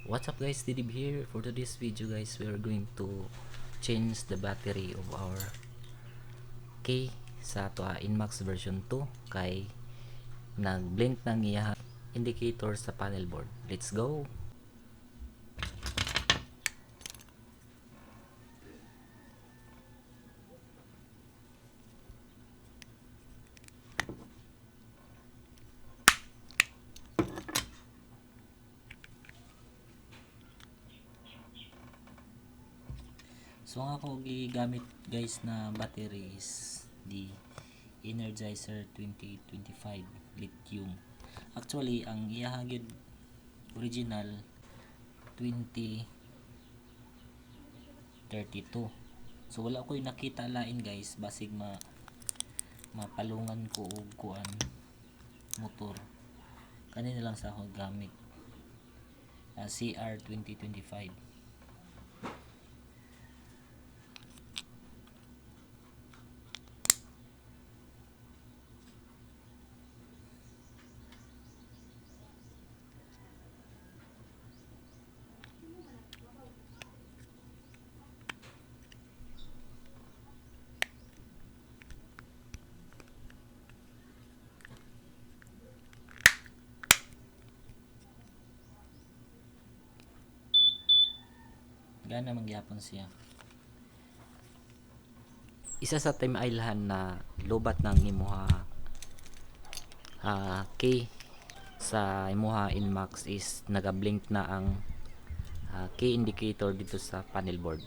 What's up guys, Didib here. For today's video guys, we are going to change the battery of our K sa Inmax version 2 kay nag-blink ng iya indicator sa panel board. Let's go! So ang ako gigamit guys na battery is the Energizer 2025 lithium. Actually ang iyahagid original 2032. So wala ko yung nakita lain guys, basig mapalungan ko og kuan motor. Kanina lang sa ako gamit CR 2025. Gana magyapon siya. Isa sa time ailahan na lobat ng imuha K sa imuha Inmax is nagablink na ang K indicator dito sa panel board.